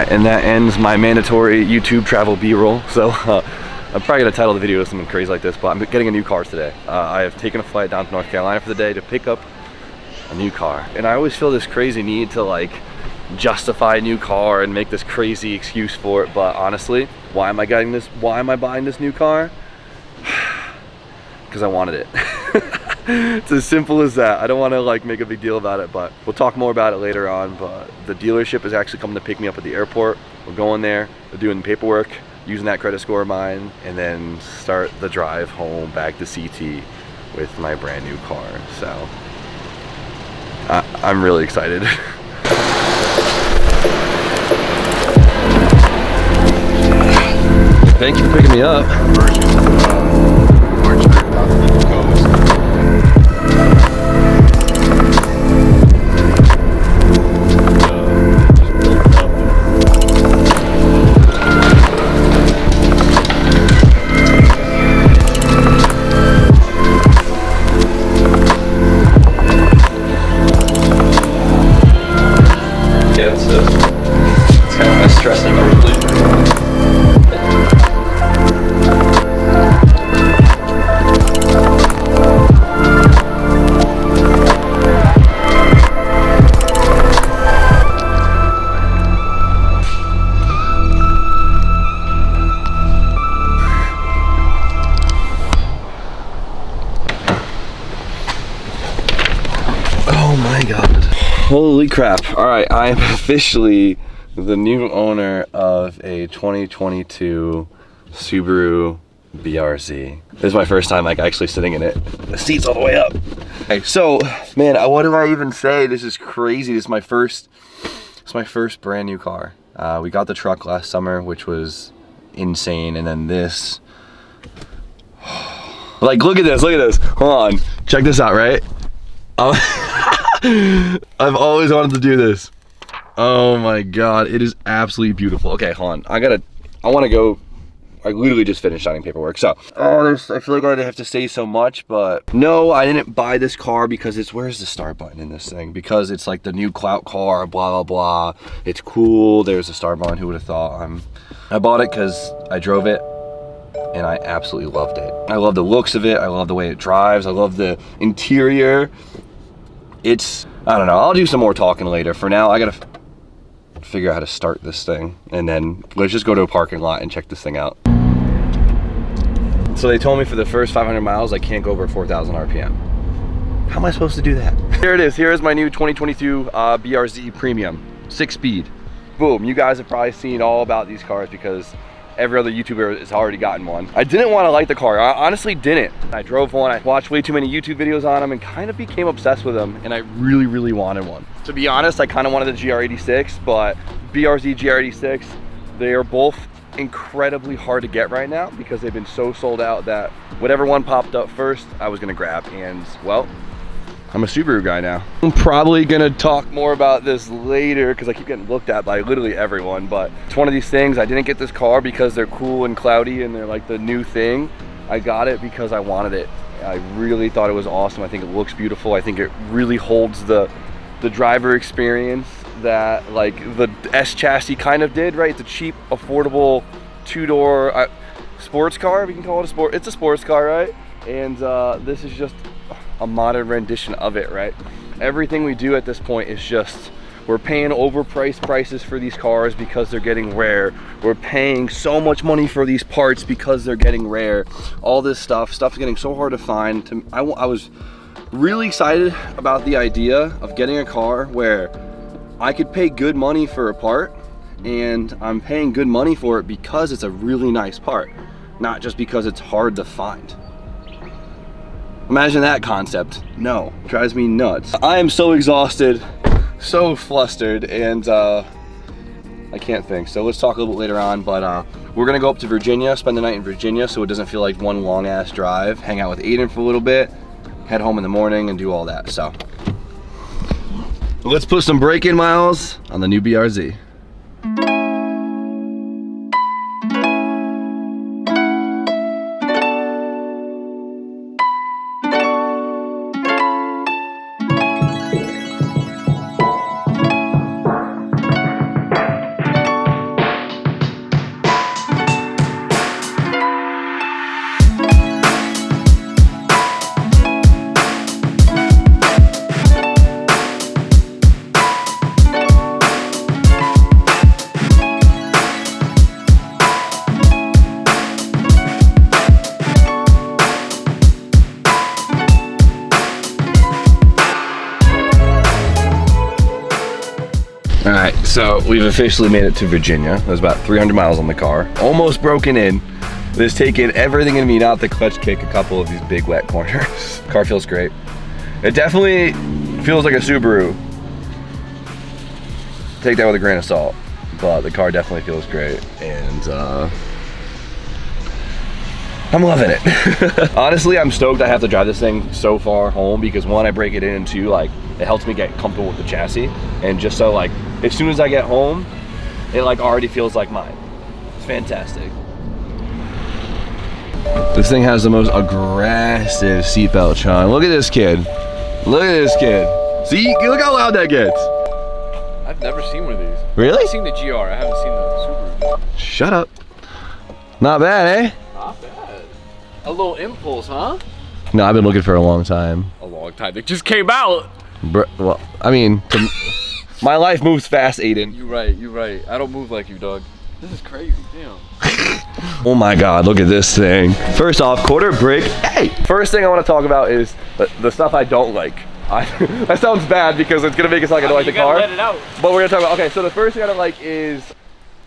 right, and that ends my mandatory YouTube travel B-roll. So I'm probably gonna title the video something crazy like this, but I'm getting a new car today. I have taken a flight down to North Carolina for the day to pick up a new car. And I always feel this crazy need to like justify a new car and make this crazy excuse for it. But honestly, why am I getting this? Why am I buying this new car? Because I wanted it. It's as simple as that. I don't want to like make a big deal about it, but we'll talk more about it later on. But the dealership is actually coming to pick me up at the airport. We're going there, we're doing the paperwork, using that credit score of mine, and then start the drive home back to CT with my brand new car. So I'm really excited. Thank you for picking me up. Holy crap. All right, I am officially the new owner of a 2022 Subaru BRZ. This is my first time like actually sitting in it. The seat's all the way up. Okay, so, man, what do I even say? This is crazy. It's my first brand new car. We got the truck last summer, which was insane. And then this, like, look at this, hold on. Check this out, right? I've always wanted to do this. Oh my God, it is absolutely beautiful. Okay, hold on. I want to go. I literally just finished signing paperwork. So, I feel like I have to say so much, but no, I didn't buy this car because where's the start button in this thing? Because it's like the new clout car, blah, blah, blah. It's cool. There's a start button. Who would have thought? I bought it because I drove it and I absolutely loved it. I love the looks of it. I love the way it drives. I love the interior. I don't know, I'll do some more talking later. For now, I gotta figure out how to start this thing, and then let's just go to a parking lot and check this thing out. So they told me for the first 500 miles, I can't go over 4,000 RPM. How am I supposed to do that? Here it is, here is my new 2022 BRZ Premium, 6-speed. Boom, you guys have probably seen all about these cars because every other YouTuber has already gotten one. I didn't want to like the car. I honestly didn't. I drove one, I watched way too many YouTube videos on them and kind of became obsessed with them, and I really, really wanted one. To be honest, I kind of wanted the GR86, but BRZ, GR86, they are both incredibly hard to get right now because they've been so sold out that whatever one popped up first, I was gonna grab, and well, I'm a Subaru guy now. I'm probably gonna talk more about this later because I keep getting looked at by literally everyone, but it's one of these things. I didn't get this car because they're cool and cloudy and they're like the new thing. I got it because I wanted it. I really thought it was awesome. I think it looks beautiful. I think it really holds the driver experience that like the S chassis kind of did, right? It's a cheap, affordable two-door sports car, if you can call it a sport. It's a sports car, right? And this is just a modern rendition of it, right? Everything we do at this point is just, we're paying overpriced prices for these cars because they're getting rare. We're paying so much money for these parts because they're getting rare. All this stuff's getting so hard to find. I was really excited about the idea of getting a car where I could pay good money for a part, and I'm paying good money for it because it's a really nice part, not just because it's hard to find. Imagine that concept. No, it drives me nuts. I am so exhausted, so flustered, and I can't think. So let's talk a little bit later on, but we're gonna go up to Virginia, spend the night in Virginia so it doesn't feel like one long ass drive, hang out with Aiden for a little bit, head home in the morning and do all that. So let's put some break-in miles on the new BRZ. So we've officially made it to Virginia. There's about 300 miles on the car. Almost broken in. It's taken everything in me not to clutch kick a couple of these big wet corners. Car feels great. It definitely feels like a Subaru. Take that with a grain of salt. But the car definitely feels great. And I'm loving it. Honestly, I'm stoked I have to drive this thing so far home because one, I break it in, and two, like, it helps me get comfortable with the chassis. And just so, like, as soon as I get home, it like already feels like mine. It's fantastic. This thing has the most aggressive seatbelt, Sean. Look at this kid. Look at this kid. See, look how loud that gets. I've never seen one of these. Really? I've seen the GR, I haven't seen the Subaru. Shut up. Not bad, eh? Not bad. A little impulse, huh? No, I've been looking for a long time. A long time. It just came out. Well, I mean, my life moves fast, Aiden. You're right, you're right. I don't move like you, dog. This is crazy, damn. Oh my God, look at this thing. First off, quarter brick. Hey! First thing I want to talk about is the stuff I don't like. That sounds bad because it's gonna make us like I don't like the car. Let it out. But we're gonna talk about, okay, so the first thing I don't like is,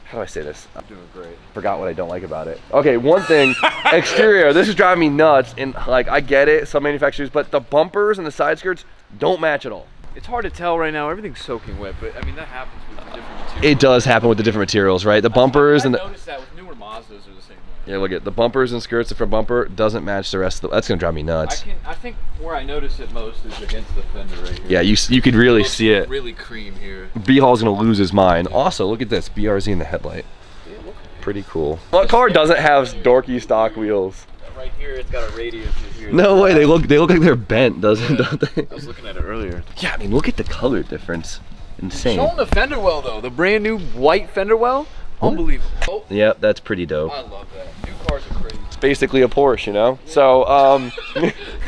how do I say this? I'm doing great. Forgot what I don't like about it. Okay, one thing, exterior, this is driving me nuts, and like, I get it, some manufacturers, but the bumpers and the side skirts don't match at all. It's hard to tell right now, everything's soaking wet, but I mean, that happens with the different materials. It does happen with the different materials, right? The bumpers and the... I noticed that with newer Mazdas are the same way. Yeah, look at the bumpers and skirts, the front bumper doesn't match the rest of the... That's gonna drive me nuts. I think where I notice it most is against the fender right here. Yeah, you could really see it. Really cream here. B-Hall's gonna lose his mind. Also, look at this, BRZ in the headlight. Pretty cool. What car doesn't have dorky stock wheels? Right here, it's got a radius here. No way, they look like they're bent, don't they? I was looking at it earlier. Yeah, I mean, look at the color difference. Insane. Show them the fender well though, the brand new white fender well. Unbelievable. Oh, yep, that's pretty dope. I love that. New cars are crazy. It's basically a Porsche, you know? Yeah. So,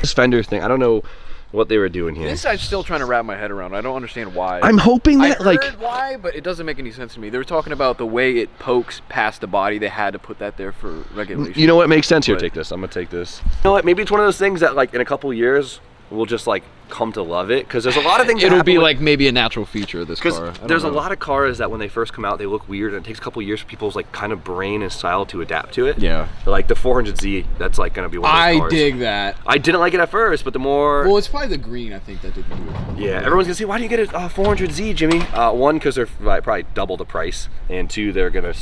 this fender thing, I don't know what they were doing here. This I'm still trying to wrap my head around. I don't understand why. I'm hoping that I heard why, but it doesn't make any sense to me. They were talking about the way it pokes past the body. They had to put that there for regulation. You know what makes sense here? Take this. I'm gonna take this. You know what? Maybe it's one of those things that like in a couple years we'll just like come to love it because there's a lot of things. It'll be like maybe a natural feature of this car. Because there's a lot of cars that when they first come out they look weird and it takes a couple years for people's like kind of brain and style to adapt to it. Yeah. Like the 400Z, that's like gonna be one of those cars. I dig that. I didn't like it at first, but the more. Well, it's probably the green I think that didn't do it. Yeah, everyone's gonna say, why do you get a 400Z, Jimmy? One, because they're probably double the price, and two, they're gonna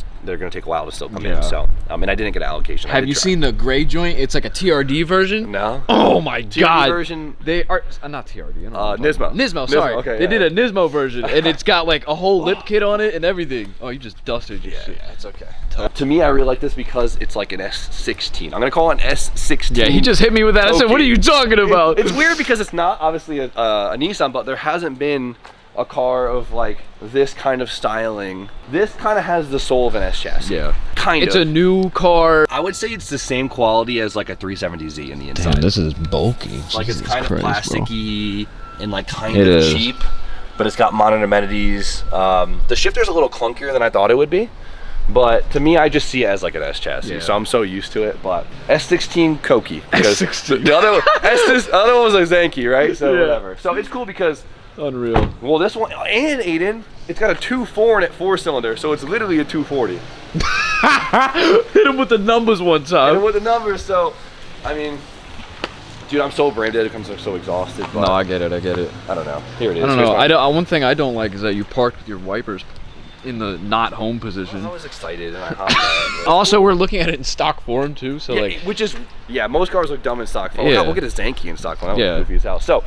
take a while to still come in. So, and I didn't get an allocation. Have you seen the gray joint? It's like a TRD version. No. Oh my God. Version. They are not TRD. Nismo. Nismo, sorry. Okay, they did a Nismo version, and it's got like a whole lip kit on it and everything. Oh, you just dusted your shit. Yeah, it's okay. To me, I really like this because it's like an S16. I'm gonna call it an S16. Yeah, he just hit me with that. I said, what are you talking about? It's weird because it's not obviously a Nissan, but there hasn't been a car of like this kind of styling. This kind of has the soul of an S chassis. Yeah. Kind of. It's a new car. I would say it's the same quality as like a 370Z in the inside. Damn, this is bulky. Like it's kind of plasticky and like kind of cheap, but it's got modern amenities. The shifter's a little clunkier than I thought it would be, but to me, I just see it as like an S chassis, so I'm so used to it. But S16 Koki, because the other one was a Zenki, right? So whatever. So it's cool because unreal. Well, this one and Aiden, it's got a 2.4 in it 4-cylinder, so it's literally a 240. Hit him with the numbers one time. Hit him with the numbers. So, I mean. Dude, I'm so brain dead it comes so exhausted. But no, I get it. I don't know. Here it is. I don't know. One thing I don't like is that you parked with your wipers in the not home position. I was excited and I hopped out. Also, we're looking at it in stock form too, so like. Which is, most cars look dumb in stock form. Yeah. Look at a Zenki in stock form. That was goofy as hell. So,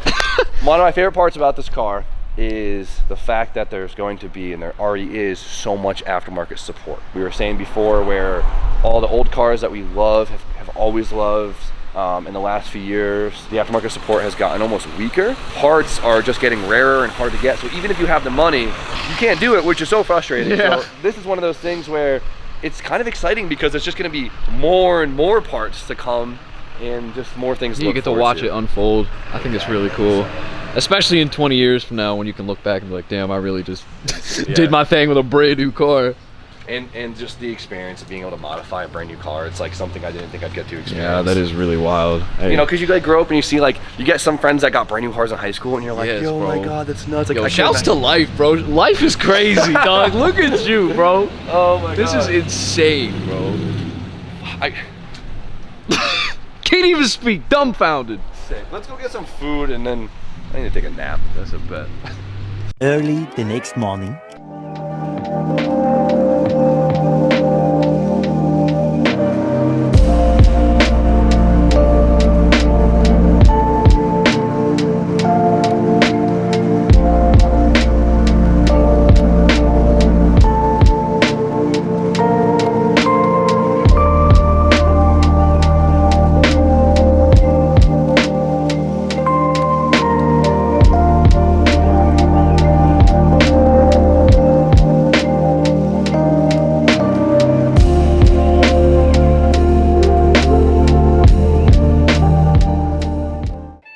one of my favorite parts about this car is the fact that there's going to be, and there already is, so much aftermarket support. We were saying before where all the old cars that we love, have always loved, in the last few years, the aftermarket support has gotten almost weaker. Parts are just getting rarer and hard to get. So even if you have the money, you can't do it, which is so frustrating. Yeah. So this is one of those things where it's kind of exciting because it's just going to be more and more parts to come and just more things to you look get to watch it unfold. I think it's really cool. Especially in 20 years from now when you can look back and be like, damn, I really just did my thing with a brand new car. And just the experience of being able to modify a brand new car, it's like something I didn't think I'd get to experience. Yeah, that is really wild. Hey. You know, because you like grow up and you see like, you get some friends that got brand new cars in high school and you're like, Yes, yo, bro. my God, that's nuts. Like, Yo, I shouts can't to life, bro. Life is crazy, dog. Look at you, bro. Oh my This God. is insane, bro. I, Can't even speak, dumbfounded. sick. Let's go get some food and then I need to take a nap. That's a bet. Early the next morning.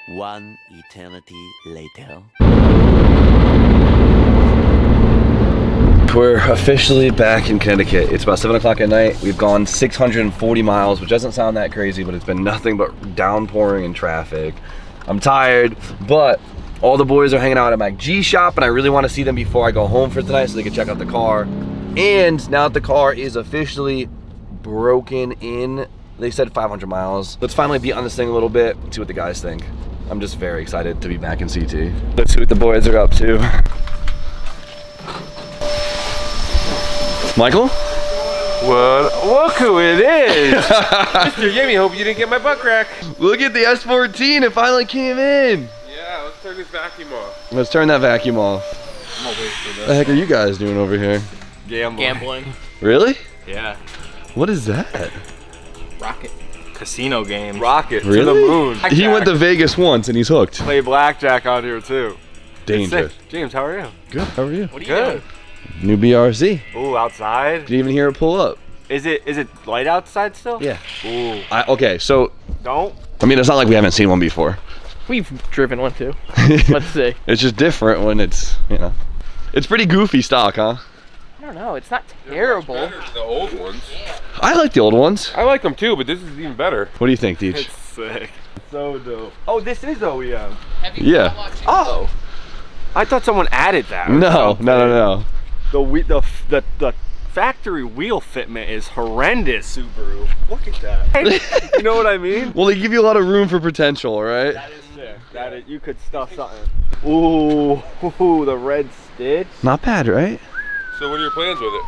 One eternity later. We're officially back in Connecticut. It's about 7 o'clock at night. We've gone 640 miles, which doesn't sound that crazy, but it's been nothing but downpouring and traffic. I'm tired, but all the boys are hanging out at my G shop and I really want to see them before I go home for tonight so they can check out the car. And now that the car is officially broken in, they said 500 miles. Let's finally be on this thing a little bit and see what the guys think. I'm just very excited to be back in CT. Let's see what the boys are up to. Michael? Look who it is! Mr. Jimmy, hope you didn't get my butt crack. Look at the S14, it finally came in. Yeah, let's turn this vacuum off. Let's turn that vacuum off. I'm gonna wait for What the heck are you guys doing over here? Gambling. Really? Yeah. What is that? Rocket. Casino game. Rocket Really? to the moon. He went to Vegas once and he's hooked. Play blackjack out here too. Dangerous. James, how are you? Good, how are you? What are you doing? New BRZ. Ooh, outside. Did you even hear it pull up? Is it light outside still? Yeah. Ooh. Okay, so, Don't. I mean, it's not like we haven't seen one before. We've driven one too. Let's see. It's just different when it's, you know. It's pretty goofy stock, huh? I don't know. It's not terrible. The old ones. I like the old ones. I like them too, but this is even better. What do you think, Deej? It's sick. So dope. Oh, this is OEM. Yeah. Oh. I thought someone added that. or No, something. no. The factory wheel fitment is horrendous, Subaru. Look at that. You know what I mean? Well, they give you a lot of room for potential, right? That is sick. That is, you could stuff something. Ooh, the red stitch. Not bad, right? So what are your plans with it?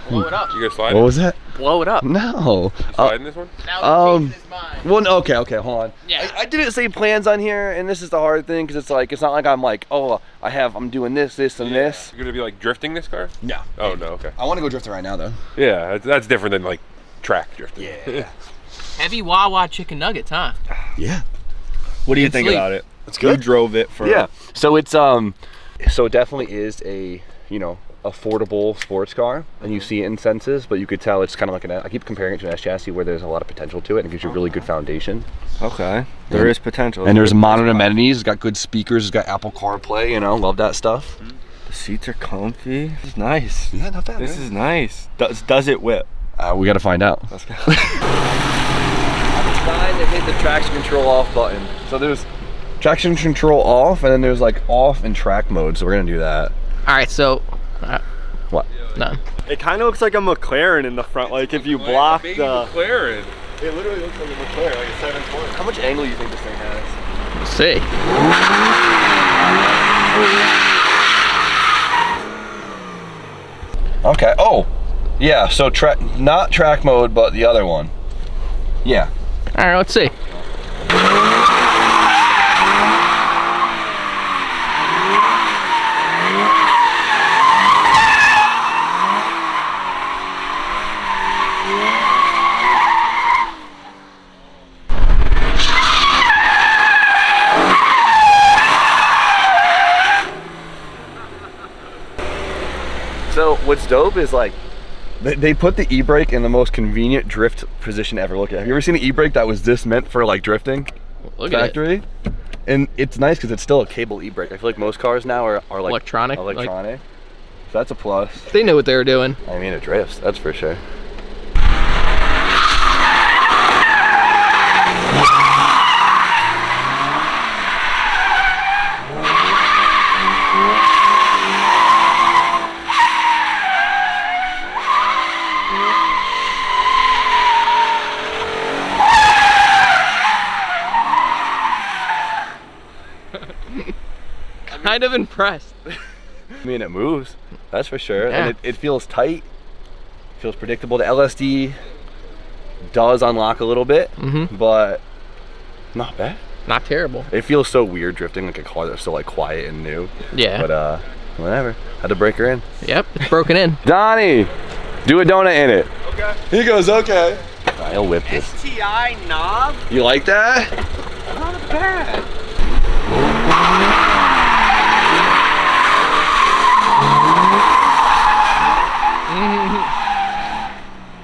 Blow it up. You gonna slide What it? was that? Blow it up. No. Sliding this one? Now he's changing his mind. Well, no, okay, hold on. Yeah. I didn't say plans on here, and this is the hard thing, because it's like, it's not like I'm like, oh, I'm doing this, and this. You're gonna be like drifting this car? No. Oh no, okay. I want to go drifting right now, though. Yeah, that's different than like track drifting. Yeah. Heavy Wawa chicken nuggets, huh? Yeah. What do you Good think sleep. about it? It's You good. drove it for. Yeah. So it's, so it definitely is a, you know, affordable sports car, and you see it in senses, but you could tell it's kind of like I keep comparing it to an S chassis where there's a lot of potential to it and it gives you a really good foundation. Okay. There is potential. And there's modern amenities. It's got good speakers. It's got Apple CarPlay. You know, love that stuff. The seats are comfy. This is nice. Yeah, not bad. This is nice. Does it whip? We got to find out. Let's go. I'm trying to hit the traction control off button. So there's traction control off, and then there's like off and track mode. So we're gonna do that. All right, so. What? None. It kind of looks like a McLaren in the front. Like if you block Baby the. McLaren. It literally looks like a McLaren, like a 720. How much angle do you think this thing has? Let's see. Okay. Oh, yeah. So not track mode, but the other one. Yeah. All right, let's see. So what's dope is like they put the e-brake in the most convenient drift position ever. Look at. Have you ever seen an e-brake that was this meant for like drifting? Look at it. Factory. And it's nice because it's still a cable e-brake. I feel like most cars now are like Electronic, Electronic. So that's a plus. They knew what they were doing. I mean, it drifts, that's for sure. Kind of impressed. I mean, it moves, that's for sure. Yeah. And it feels tight, feels predictable. The LSD does unlock a little bit, but not bad. Not terrible. It feels so weird drifting like a car that's so like quiet and new. Yeah. But whatever, had to break her in. Yep, it's broken in. Donnie, do a donut in it. Okay. He goes, okay. I'll whip this. STI knob? You like that? Not bad.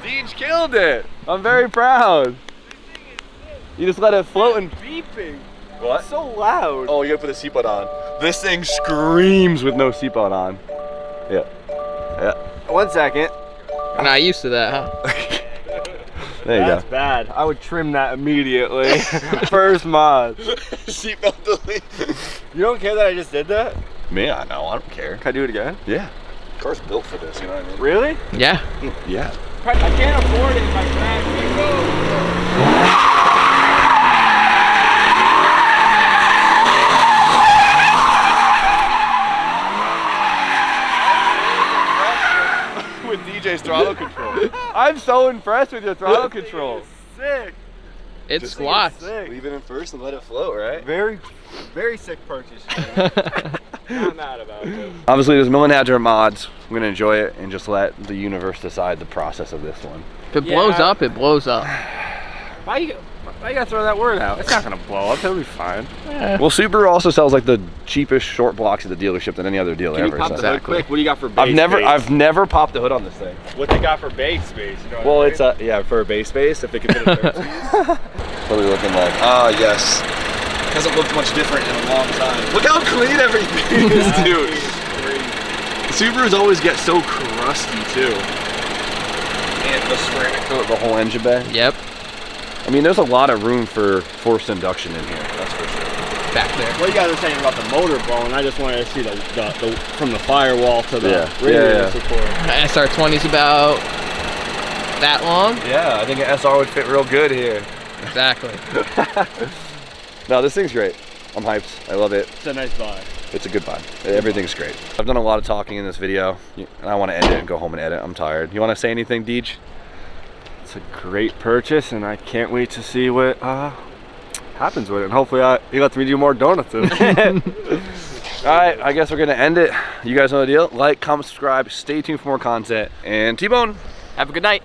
Deej killed it. I'm very proud. You just let it float and Beeping. what? So loud. Oh, you gotta put the seatbelt on. This thing screams with no seatbelt on. Yeah. Yeah. 1 second. You're not used to that, huh? There you That's bad. I would trim that immediately. First mod. Seatbelt delete. You don't care that I just did that? Me, I know. I don't care. Can I do it again? Yeah. The car's built for this, you know what I mean? Really? Yeah. Yeah. I can't afford it if I crash. With DJ's throttle control. I'm so impressed with your throttle control. Sick. It Just squats. Sick. Leave it in first and let it float, right? Very, very sick purchase. Not mad about it. Obviously, there's a million different mods. I'm gonna enjoy it and just let the universe decide the process of this one. If it blows up, it blows up. Why you gotta throw that word out? It's not gonna blow up. It'll be fine. Well, Subaru also sells like the cheapest short blocks at the dealership than any other dealer Can you ever. pop so- the hood quick? What do you got for base I've never popped the hood on this thing. What they got for base space? You know Well, what I it's mean? yeah, for a base space if it can fit a 13. What are we looking like? Ah, yes. Hasn't looked much different in a long time. Look how clean everything is, dude. Subarus always get so crusty too. And the ceramic coat, the whole engine bay. Yep. I mean, there's a lot of room for forced induction in here. That's for sure. Back there. What you guys were saying about the motor blowing, I just wanted to see the from the firewall to the Yeah. radiator Yeah. support. SR20's about that long. Yeah, I think an SR would fit real good here. Exactly. No, this thing's great. I'm hyped. I love it. It's a nice vibe. It's a good vibe. Everything's great. I've done a lot of talking in this video, and I want to end it and go home and edit. I'm tired. You want to say anything, Deej? It's a great purchase, and I can't wait to see what happens with it. And hopefully, he lets me do more donuts. All right, I guess we're gonna end it. You guys know the deal. Like, comment, subscribe. Stay tuned for more content. And T-Bone. Have a good night.